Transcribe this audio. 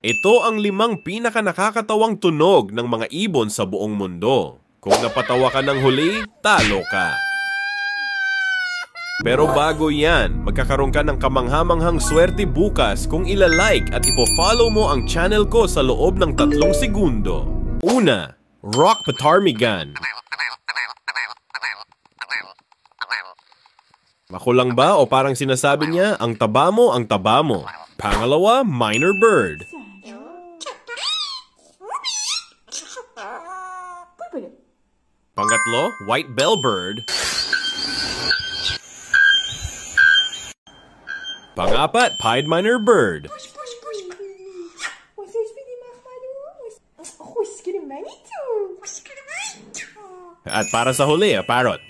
Ito ang 5 pinaka-nakakatawang tunog ng mga ibon sa buong mundo. Kung napatawa ka ng huli, talo ka. Pero bago yan, magkakaroon ka ng kamanghamanghang swerte bukas kung ilalike at ipo-follow mo ang channel ko sa loob ng 3 segundo. Una, Rock Ptarmigan. Makulang ba o parang sinasabi niya, ang taba mo, ang taba mo. Pangalawa, Minor Bird. Pangatlo, White Bellbird. Pangapat, Pied Minor Bird. At para sa huli, Parrot.